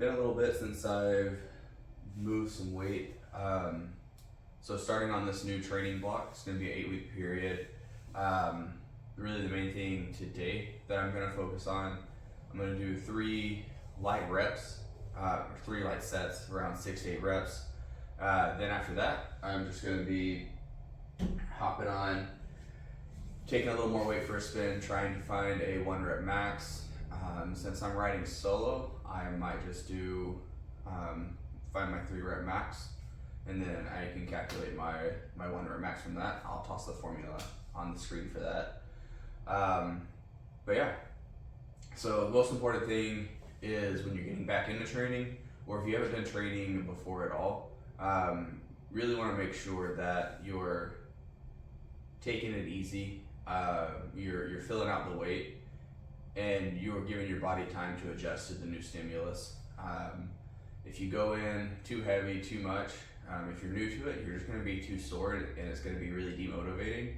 been a little bit since I've moved some weight. So starting on this new training block, it's going to be an 8-week period. Really the main thing today that I'm going to focus on, I'm going to do 3 light reps, or 3 light sets, around 6 to 8 reps. Then after that, I'm just going to be hopping on, taking a little more weight for a spin, trying to find a 1 rep max. Since I'm riding solo, I might just do find my 3 rep max, and then I can calculate my 1 rep max from that. I'll toss the formula on the screen for that. But yeah, so the most important thing is when you're getting back into training, or if you haven't done training before at all, really want to make sure that you're taking it easy, you're filling out the weight, and you're giving your body time to adjust to the new stimulus. If you go in too heavy, too much, if you're new to it, you're just going to be too sore, and it's going to be really demotivating.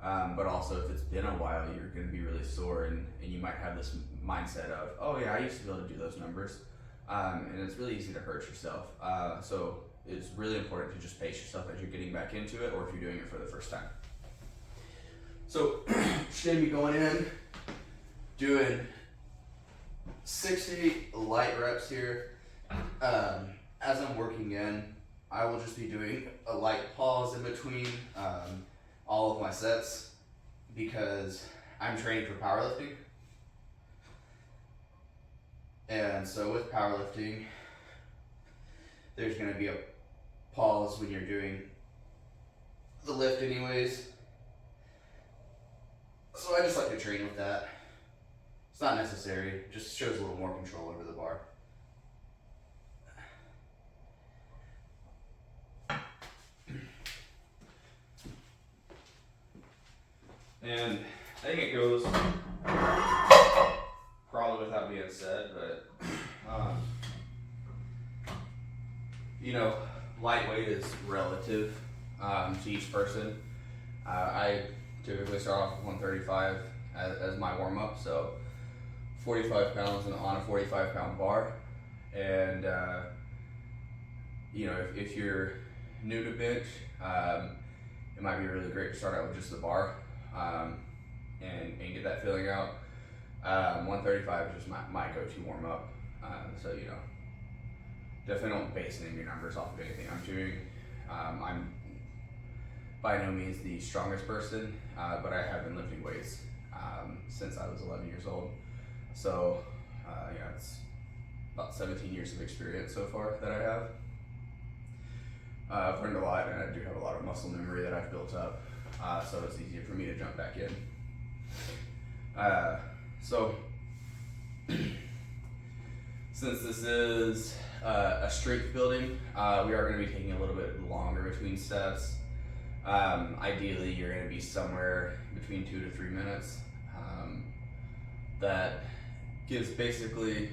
But also, if it's been a while, you're going to be really sore, and you might have this mindset of, oh yeah, I used to be able to do those numbers, and it's really easy to hurt yourself. So it's really important to just pace yourself as you're getting back into it, or if you're doing it for the first time. So just going to be going in, doing 6 to 8 light reps here. As I'm working in, I will just be doing a light pause in between all of my sets, because I'm training for powerlifting. And so with powerlifting, there's going to be a pause when you're doing the lift anyways. So I just like to train with that. It's not necessary, it just shows a little more control over the bar. And I think it goes probably without being said, but lightweight is relative to each person. I typically start off with 135 as my warm up, so 45 pounds on a 45 pound bar. And if you're new to bench, it might be really great to start out with just the bar. And get that feeling out. 135 is just my go-to warm up. So definitely don't base any of your numbers off of anything I'm doing. I'm by no means the strongest person, but I have been lifting weights since I was 11 years old. So it's about 17 years of experience so far that I have. I've learned a lot, and I do have a lot of muscle memory that I've built up. So it's easier for me to jump back in. So since this is a strength building, we are going to be taking a little bit longer between steps. Ideally, you're going to be somewhere between 2 to 3 minutes. That gives basically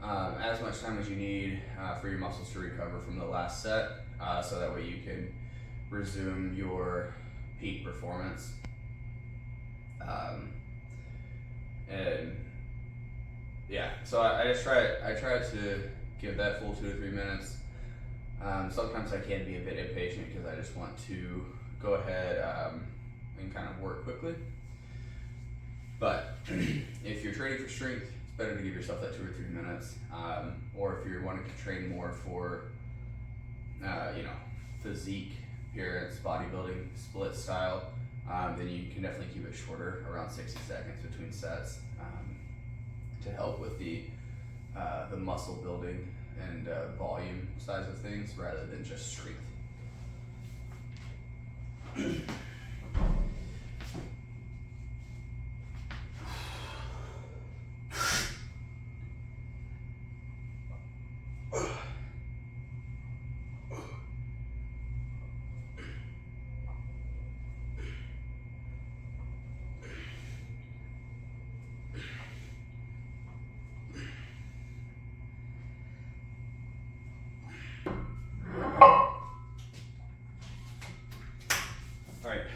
as much time as you need for your muscles to recover from the last set, so that way you can resume your peak performance. And yeah, so I try to give that full 2 to 3 minutes. Sometimes I can be a bit impatient because I just want to go ahead and kind of work quickly. But if you're training for strength, it's better to give yourself that 2 or 3 minutes. Or if you're wanting to train more for physique, appearance, bodybuilding, split style, then you can definitely keep it shorter, around 60 seconds between sets, to help with the muscle building and volume size of things rather than just strength.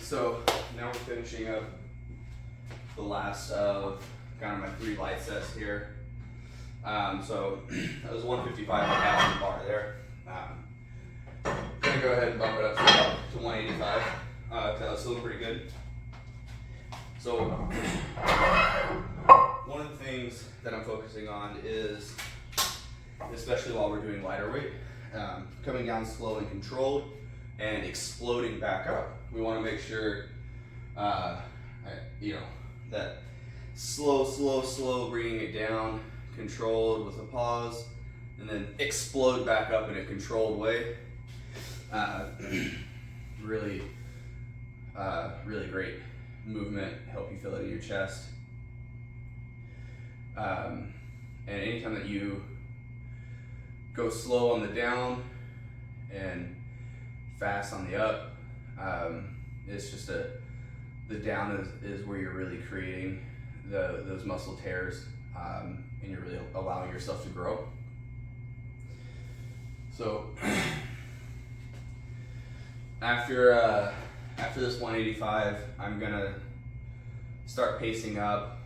So now we're finishing up the last of kind of my 3 light sets here. So that was 155 and a half on the bar there. Gonna go ahead and bump it up to 185. That was still pretty good. So one of the things that I'm focusing on is, especially while we're doing lighter weight, coming down slow and controlled and exploding back up. We want to make sure, that slow, bringing it down, controlled with a pause, and then explode back up in a controlled way. Really great movement, help you feel it in your chest. And anytime that you go slow on the down and fast on the up, it's just the down is where you're really creating those muscle tears, and you're really allowing yourself to grow. So after this 185, I'm gonna start pacing up.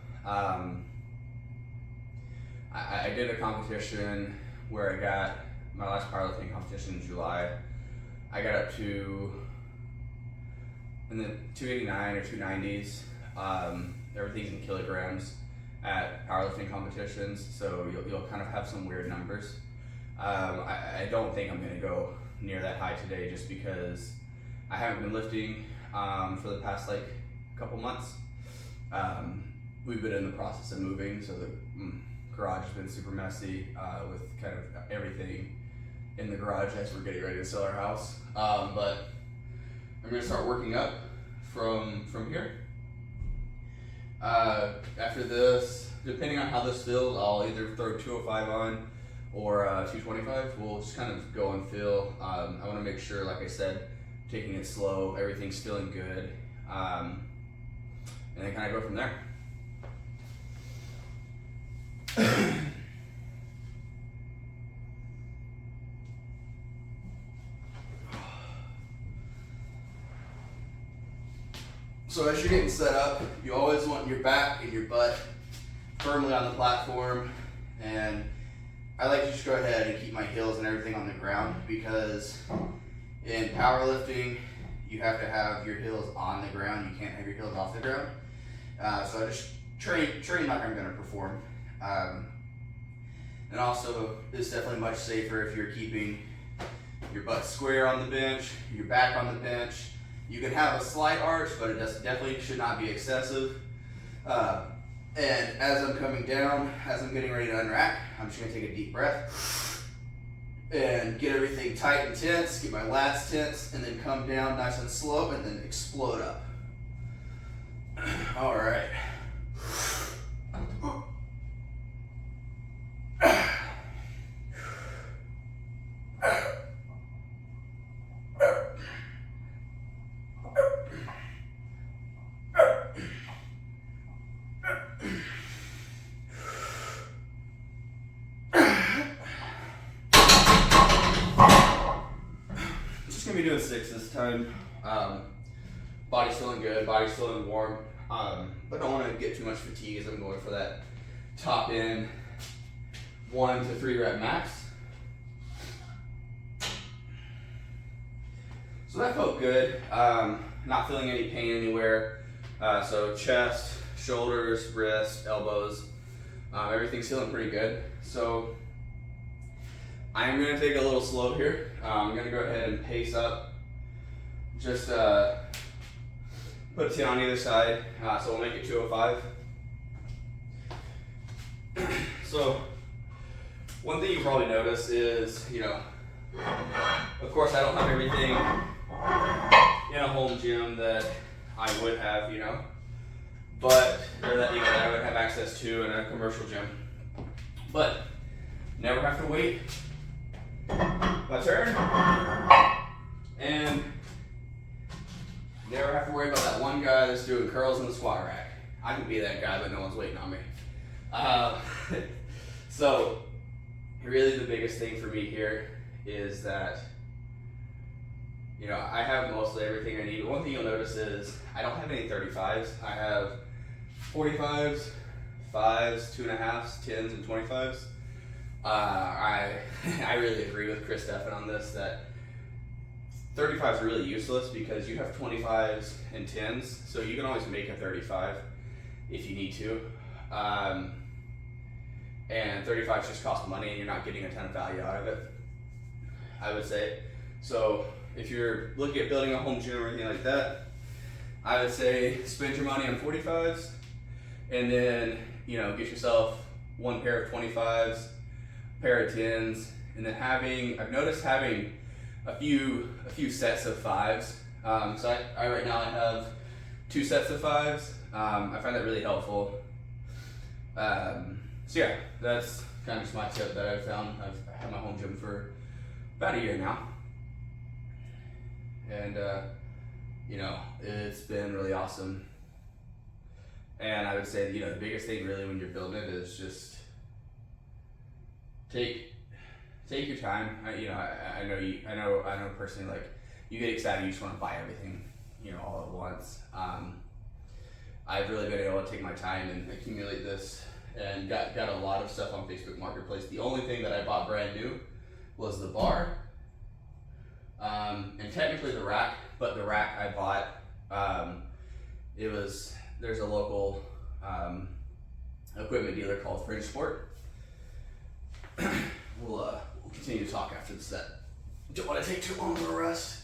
I did a competition where I got my last powerlifting competition in July. I got up to in the 289 or 290s. Everything's in kilograms at powerlifting competitions, so you'll kind of have some weird numbers. I don't think I'm gonna go near that high today, just because I haven't been lifting for the past couple months. We've been in the process of moving, so the garage has been super messy with kind of everything in the garage as we're getting ready to sell our house. But I'm gonna start working up from here. After this, depending on how this feels, I'll either throw 205 on or 225. We'll just kind of go and feel. I want to make sure, like I said, taking it slow, everything's feeling good, and then kind of go from there. So as you're getting set up, you always want your back and your butt firmly on the platform, and I like to just go ahead and keep my heels and everything on the ground, because in powerlifting you have to have your heels on the ground. You can't have your heels off the ground. So I just train like I'm going to perform. And also, it's definitely much safer if you're keeping your butt square on the bench, your back on the bench. You can have a slight arch, but it definitely should not be excessive. And as I'm coming down, as I'm getting ready to unrack, I'm just gonna take a deep breath and get everything tight and tense, get my lats tense, and then come down nice and slow, and then explode up. All right. Just gonna be doing 6 this time. Body's feeling good, body's feeling warm, but don't want to get too much fatigue as I'm going for that top end 1 to 3 rep max. So that felt good. Not feeling any pain anywhere. So chest, shoulders, wrists, elbows, everything's feeling pretty good. So I'm gonna take a little slow here. I'm gonna go ahead and pace up. Just put a 10 on either side. So we'll make it 205. So one thing you probably notice is, of course I don't have everything in a home gym that I would have, but, or that, that I would have access to in a commercial gym. But never have to wait my turn, and never have to worry about that one guy that's doing curls in the squat rack. I can be that guy, but no one's waiting on me. So really the biggest thing for me here is that, I have mostly everything I need. One thing you'll notice is I don't have any 35s. I have 45s, 5s, 2.5s, 10s, and 25s. I really agree with Chris Steffen on this, that 35 is really useless because you have 25s and 10s, so you can always make a 35 if you need to. And 35s just cost money and you're not getting a ton of value out of it, I would say. So if you're looking at building a home gym or anything like that, I would say spend your money on 45s and then, you know, get yourself one pair of 25s, a pair of 10s, and then I've noticed having a few sets of 5s. So I right now I have 2 sets of 5s. I find that really helpful. So yeah, that's kind of just my tip that I've found. I've had my home gym for about a year now. And you know, it's been really awesome. And I would say, you know, the biggest thing really when you're building it is just take your time. I know personally, like, you get excited, you just want to buy everything, you know, all at once. I've really been able to take my time and accumulate this, and got a lot of stuff on Facebook Marketplace. The only thing that I bought brand new was the bar, and technically the rack, but the rack I bought, there's a local equipment dealer called Fringe Sport. We'll continue to talk after the set. Don't want to take too long of a rest.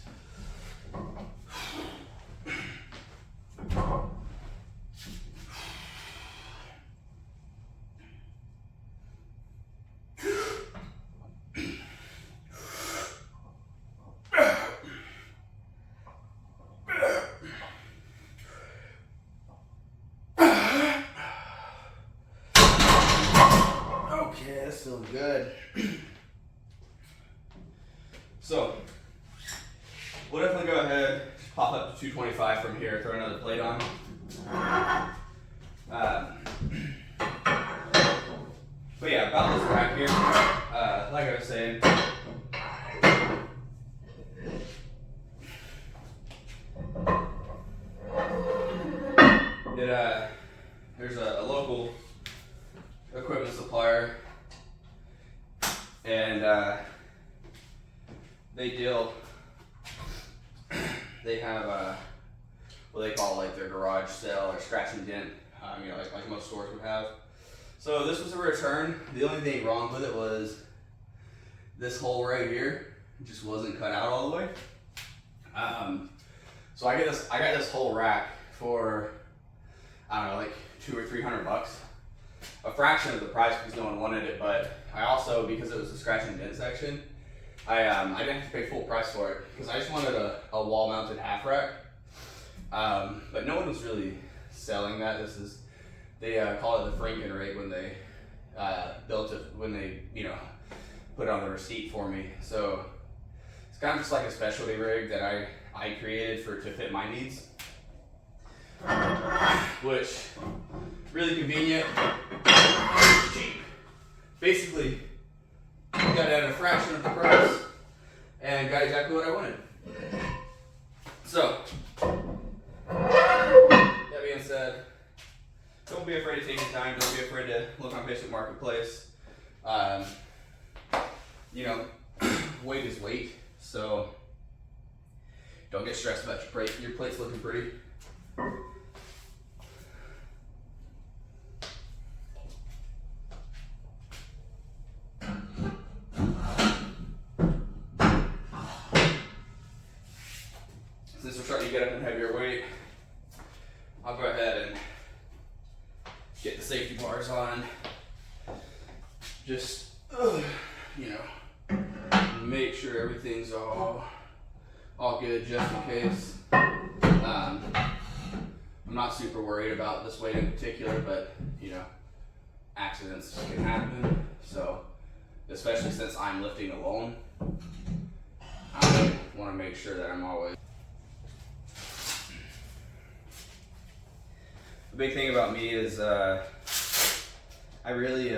Okay, that's feeling good. So, we'll definitely go ahead, pop up to 225 from here, throw another plate on. But yeah, about this rack here, like I was saying, there's a local equipment supplier, and they have what they call like their garage sale or scratch and dent, you know, like most stores would have. So this was a return. The only thing wrong with it was this hole right here just wasn't cut out all the way. So I got this whole rack for, I don't know, like $200 or $300, a fraction of the price because no one wanted it. But I also, because it was a scratch and dent section, I didn't have to pay full price for it because I just wanted a wall mounted half rack. But no one was really selling that. They call it the Franken rig when they built it, when they, you know, put it on the receipt for me. So it's kind of just like a specialty rig that I created to fit my needs, which really convenient, cheap. Basically, got it at a fraction of the price and got exactly what I wanted. So, that being said, don't be afraid to take your time. Don't be afraid to look on Facebook Marketplace. You know, weight is weight, so don't get stressed about your plate. Your plate's looking pretty. Since we're starting to get up in heavier weight, I'll go ahead and get the safety bars on. Just, you know, make sure everything's all good just in case. I'm not super worried about this weight in particular, but you know, accidents can happen. So, especially since I'm lifting alone, I want to make sure that I'm always. The big thing about me is I really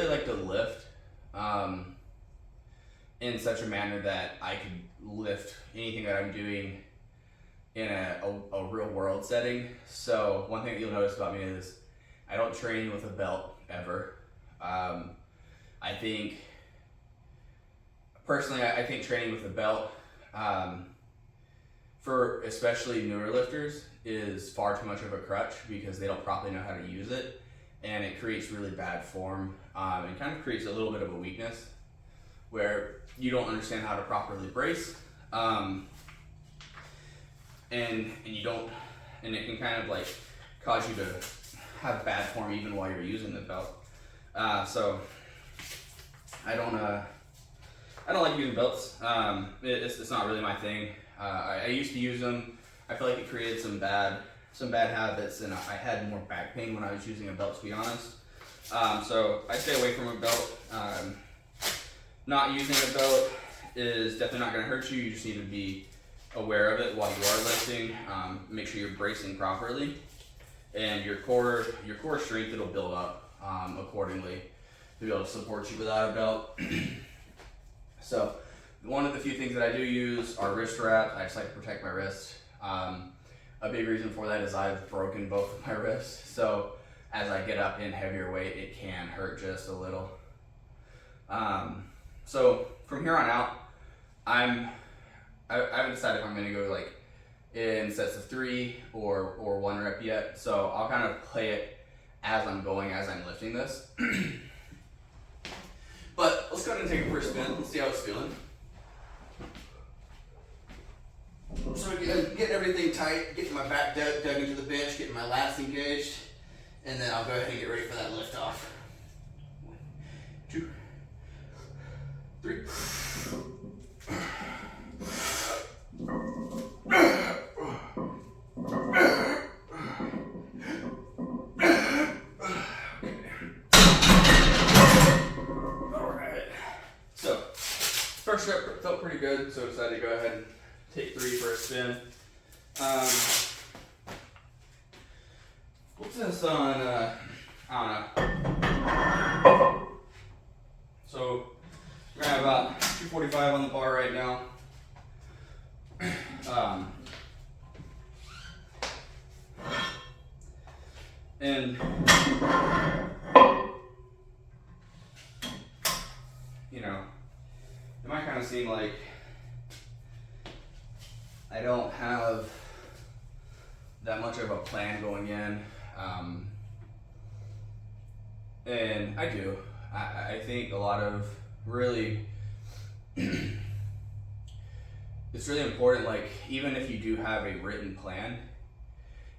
like to lift in such a manner that I can lift anything that I'm doing in a real world setting. So one thing that you'll notice about me is I don't train with a belt ever. I think, personally, I think training with a belt, for especially newer lifters, is far too much of a crutch because they don't properly know how to use it, and it creates really bad form, and kind of creates a little bit of a weakness where you don't understand how to properly brace, and you don't, and it can kind of like cause you to have bad form even while you're using the belt. So I don't like using belts. It's not really my thing. I used to use them. I feel like it created some bad habits, and I had more back pain when I was using a belt, to be honest. So I stay away from a belt. Not using a belt is definitely not going to hurt you. You just need to be aware of it while you are lifting. Make sure you're bracing properly, and your core strength, it'll build up accordingly to be able to support you without a belt. So one of the few things that I do use are wrist wraps. I just like to protect my wrist. A big reason for that is I've broken both of my wrists. So as I get up in heavier weight, it can hurt just a little. So from here on out, I haven't decided if I'm gonna go like in sets of 3 or 1 rep yet. So I'll kind of play it as I'm going, as I'm lifting this. But let's go ahead and take a first spin. Let's see how it's feeling. So again, getting everything tight, getting my back dug into the bench, getting my lats engaged, and then I'll go ahead and get ready for that lift off. 1, 2, 3. Alright. So, first rep felt pretty good, so I decided to go ahead and take 3 for a spin. What's this on, I don't know. So, we're at about 245 on the bar right now. And, you know, it might kind of seem like I don't have that much of a plan going in, and I do. I think a lot of really, it's really important, like, even if you do have a written plan,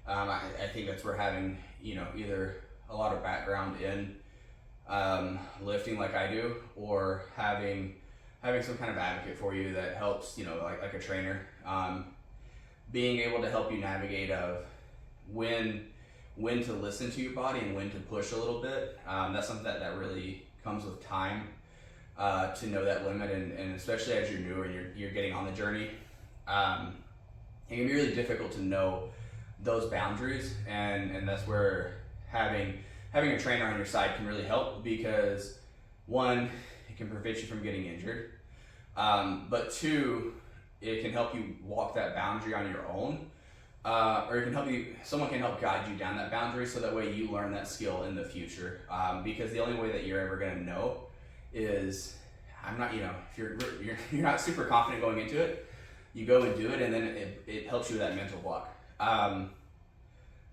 I think that's where having, you know, either a lot of background in lifting like I do, or having some kind of advocate for you that helps, you know, like a trainer, being able to help you navigate of when to listen to your body and when to push a little bit. That's something that really comes with time, to know that limit, and especially as you're newer and you're getting on the journey, it can be really difficult to know those boundaries, and that's where having a trainer on your side can really help, because 1, it can prevent you from getting injured, but 2, it can help you walk that boundary on your own, or it can someone can help guide you down that boundary, so that way you learn that skill in the future, because the only way that you're ever going to know is, if you're not super confident going into it, you go and do it, and then it helps you with that mental block.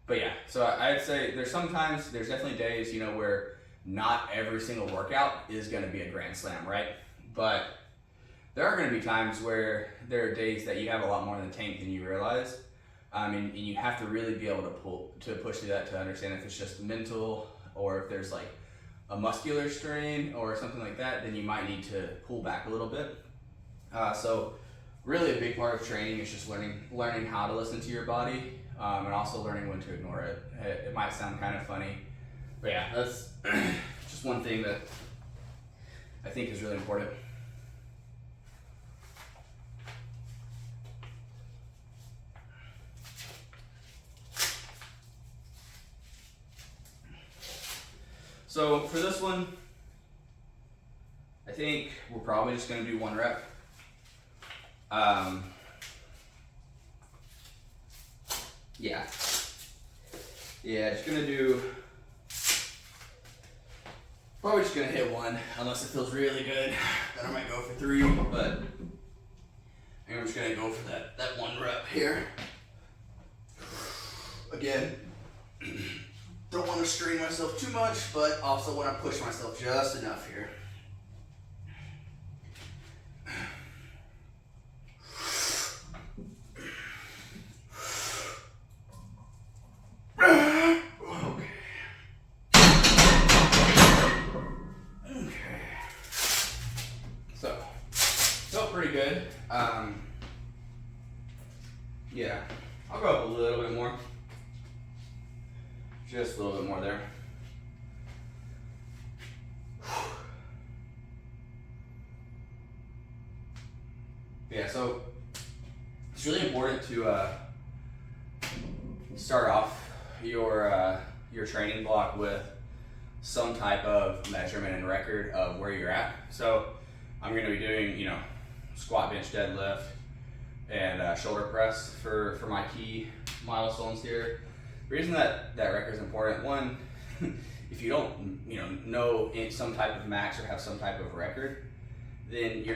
But yeah, so I'd say there's definitely days, you know, where not every single workout is going to be a grand slam, right? But there are going to be times where there are days that you have a lot more in the tank than you realize. And you have to really be able to push through that to understand if it's just mental, or if there's like a muscular strain or something like that, then you might need to pull back a little bit. So really a big part of training is just learning how to listen to your body, and also learning when to ignore it. It might sound kind of funny, but yeah, that's just one thing that I think is really important. So for this one, I think we're probably just going to do 1 rep. Yeah, just going to do Probably just gonna hit one unless it feels really good. Then I might go for 3, but I think I'm just gonna go for that 1 rep here. Again, don't want to strain myself too much, but also want to push myself just enough here. Pretty good. Yeah, I'll go up a little bit more. Just a little bit more there. Yeah, so it's really important to start off your training block with some type of measurement and record of where you're at. So I'm going to be doing, squat, bench, deadlift, and shoulder press for my key milestones here. The reason that record is important, one, if you don't know some type of max or have some type of record, then you're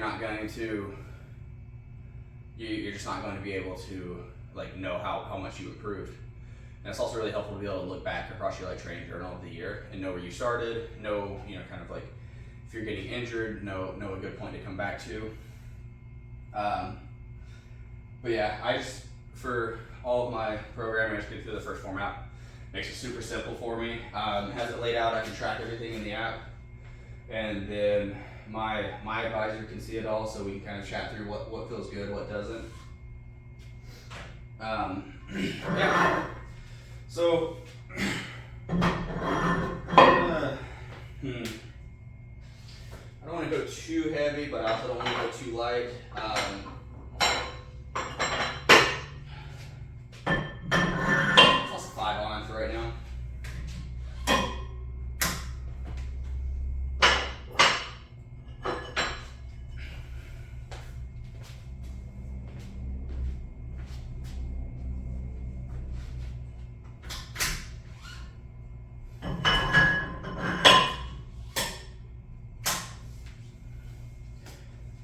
just not going to be able to know how much you improved. And it's also really helpful to be able to look back across your training journal of the year and know where you started, know if you're getting injured, know a good point to come back to. But yeah, for all of my programming, I just get through the first format. Makes it super simple for me. Has it laid out, I can track everything in the app. And then my advisor can see it all, so we can kind of chat through what feels good, what doesn't. Yeah. So, I don't want to go too heavy, but I also don't want to go too light. Plus 5 on for right now.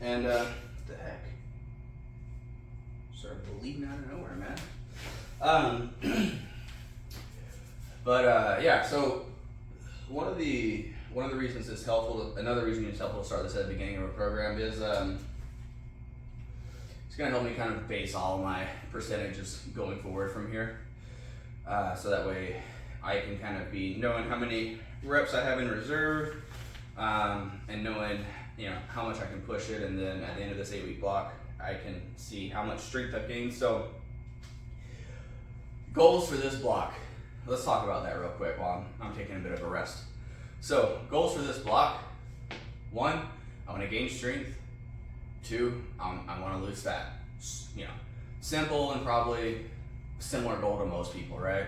And what the heck? Started bleeding out of nowhere, man. Yeah. So one of the reasons it's helpful. Another reason it's helpful to start this at the beginning of a program is it's going to help me kind of base all of my percentages going forward from here. So that way I can kind of be knowing how many reps I have in reserve, and knowing how much I can push it, and then at the end of this 8-week block, I can see how much strength I've gained. So, goals for this block. Let's talk about that real quick while I'm taking a bit of a rest. So, goals for this block: 1, I want to gain strength. 2, I want to lose fat. Simple and probably similar goal to most people, right?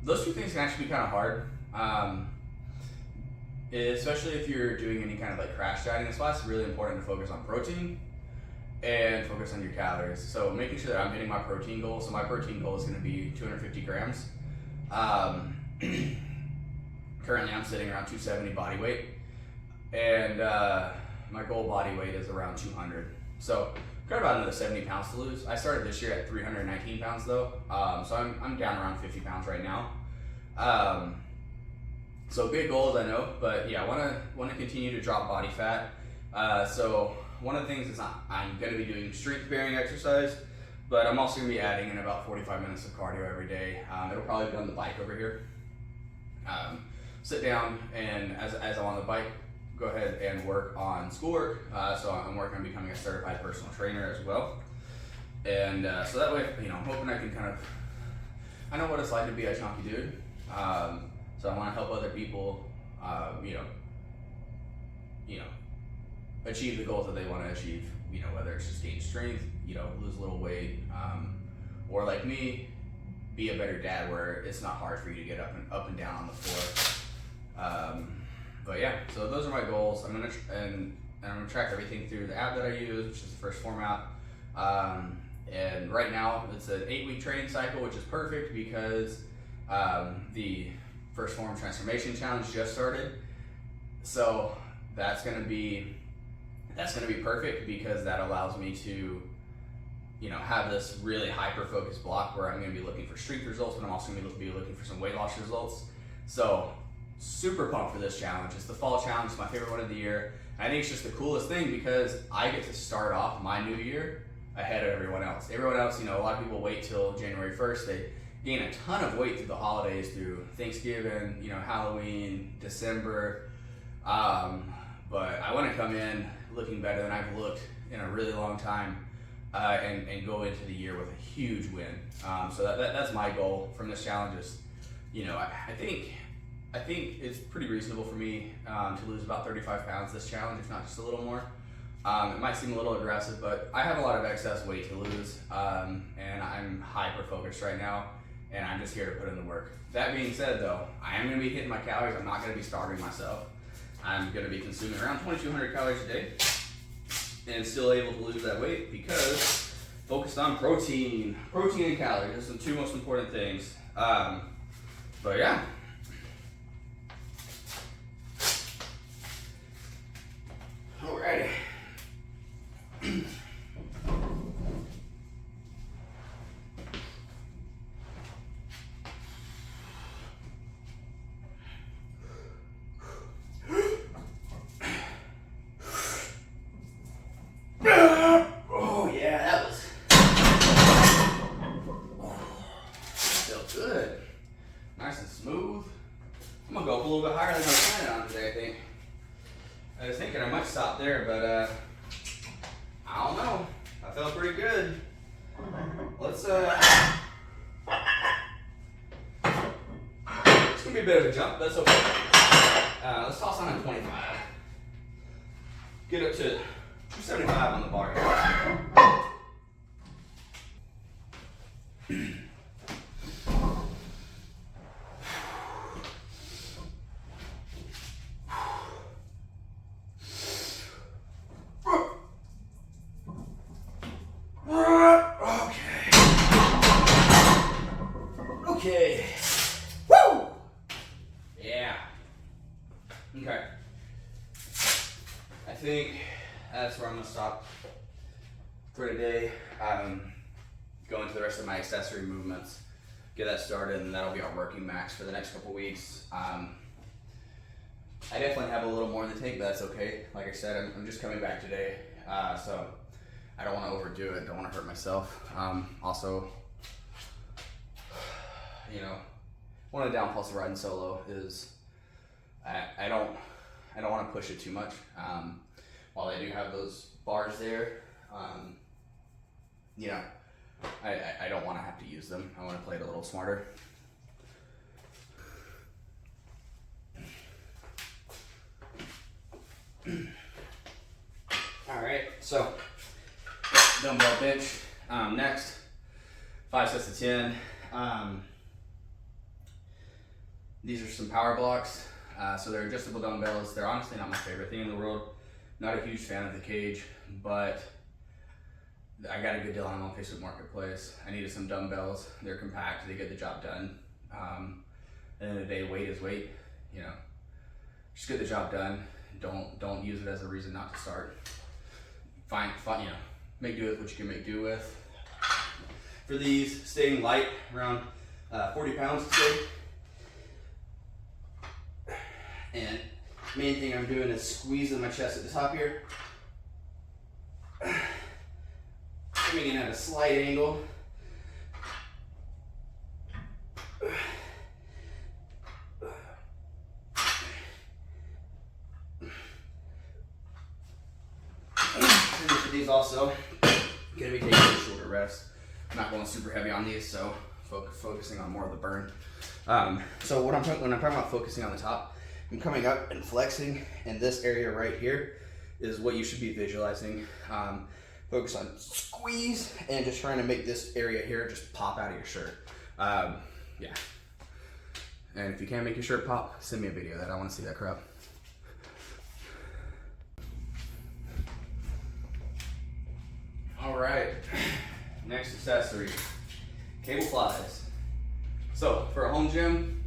Those 2 things can actually be kind of hard. Especially if you're doing any kind of crash dieting. That's why it's really important to focus on protein and focus on your calories. So making sure that I'm hitting my protein goal. So my protein goal is going to be 250 grams. Currently I'm sitting around 270 body weight, and my goal body weight is around 200. So I've got about another 70 pounds to lose. I started this year at 319 pounds though. So I'm down around 50 pounds right now. So big goals, I know, but yeah, I want to continue to drop body fat. So one of the things is I'm going to be doing strength bearing exercise, but I'm also going to be adding in about 45 minutes of cardio every day. It'll probably be on the bike over here. Sit down, and as I'm on the bike, go ahead and work on schoolwork. So I'm working on becoming a certified personal trainer as well. And so that way, I'm hoping I can I know what it's like to be a chunky dude. So I want to help other people, achieve the goals that they want to achieve. Whether it's just gain strength, lose a little weight, or like me, be a better dad where it's not hard for you to get up and down on the floor. But yeah, so those are my goals. I'm gonna track everything through the app that I use, which is the first format. And right now it's an 8-week training cycle, which is perfect because the First Form Transformation Challenge just started. So that's gonna be perfect because that allows me to, you know, have this really hyper-focused block where I'm gonna be looking for strength results, but I'm also gonna be looking for some weight loss results. So super pumped for this challenge. It's the fall challenge, it's my favorite one of the year. I think it's just the coolest thing because I get to start off my new year ahead of everyone else. Everyone else, you know, a lot of people wait till January 1st. They gain a ton of weight through the holidays, through Thanksgiving, you know, Halloween, December. But I want to come in looking better than I've looked in a really long time, and go into the year with a huge win. So that's my goal from this challenge. Is, you know, I think it's pretty reasonable for me to lose about 35 pounds this challenge, if not just a little more. It might seem a little aggressive, but I have a lot of excess weight to lose, and I'm hyper focused right now, and I'm just here to put in the work. That being said, though, I am going to be hitting my calories. I'm not going to be starving myself. I'm going to be consuming around 2,200 calories a day and still able to lose that weight because focused on protein and calories. Those are the two most important things. But yeah. Alrighty. Oh yeah, that was felt good. Nice and smooth. I'm gonna go up a little bit higher than I was planning on today, I think. I was thinking I might stop there, but I don't know. I felt pretty good. Let's it's gonna be a bit of a jump, that's okay. Let's toss on a 25. Get up to 275 on the bar here. Okay. Woo! Yeah. Okay. I think that's where I'm gonna stop for today. Go into the rest of my accessory movements, get that started, and that'll be our working max for the next couple weeks. I definitely have a little more in the tank, but that's okay. Like I said, I'm just coming back today, so I don't want to overdo it. Don't want to hurt myself. Also, you know, one of the downfalls of riding solo is I don't want to push it too much. While I do have those bars there, you know, I don't want to have to use them. I want to play it a little smarter. All right, so dumbbell bench. Next, 5 sets of 10. These are some power blocks. So they're adjustable dumbbells. They're honestly not my favorite thing in the world. Not a huge fan of the cage, but I got a good deal on them on Facebook Marketplace. I needed some dumbbells. They're compact. They get the job done. At the end of the day, weight is weight. You know, just get the job done. Don't use it as a reason not to start. Fine. You know, make do with what you can make do with. For these, staying light, around 40 pounds today. And main thing I'm doing is squeezing my chest at the top here. Coming in at a slight angle. And for these also, gonna be taking a shorter rest. I'm not going super heavy on these, so focusing on more of the burn. So when I'm talking about focusing on the top, I'm coming up and flexing, and this area right here is what you should be visualizing. Focus on squeeze and just trying to make this area here just pop out of your shirt. Yeah. And if you can't make your shirt pop, send me a video of that. I want to see that crap. All right. Next accessory, cable flies. So for a home gym,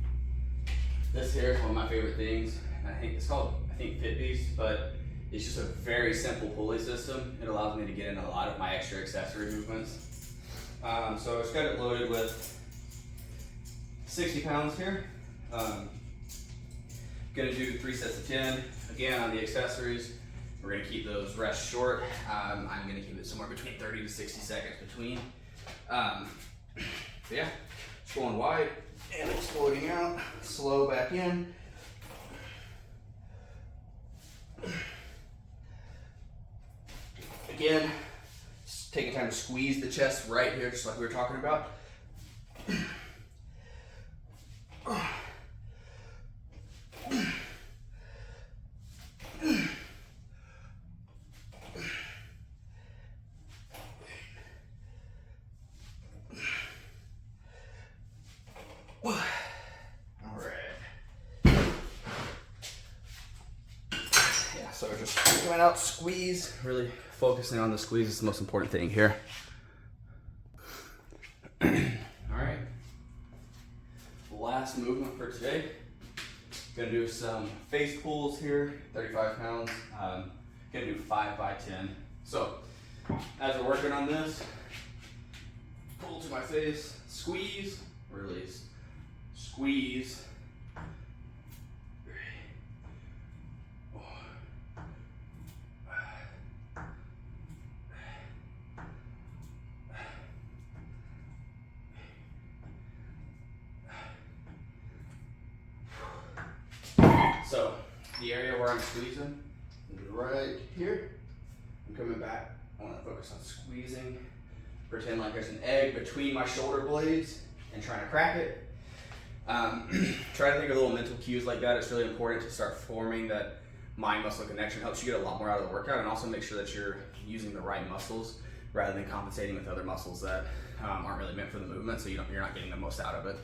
This here is one of my favorite things. I think it's called, FitBeast, but it's just a very simple pulley system. It allows me to get in a lot of my extra accessory movements. So I just got it loaded with 60 pounds here. Gonna do 3 sets of 10. Again, on the accessories, we're gonna keep those rests short. I'm gonna keep it somewhere between 30 to 60 seconds between. But yeah, just going wide and exploding out, slow back in. Again, just taking time to squeeze the chest right here, just like we were talking about. So just going out, squeeze, really focusing on the squeeze is the most important thing here. All right, last movement for today. Gonna do some face pulls here, 35 pounds. Gonna do 5 by 10. So as we're working on this, pull to my face, squeeze, release, squeeze. So the area where I'm squeezing is right here. I'm coming back. I want to focus on squeezing. Pretend like there's an egg between my shoulder blades and trying to crack it. Try to think of little mental cues like that. It's really important to start forming that mind-muscle connection. Helps you get a lot more out of the workout, and also make sure that you're using the right muscles rather than compensating with other muscles that aren't really meant for the movement, so you're not getting the most out of it.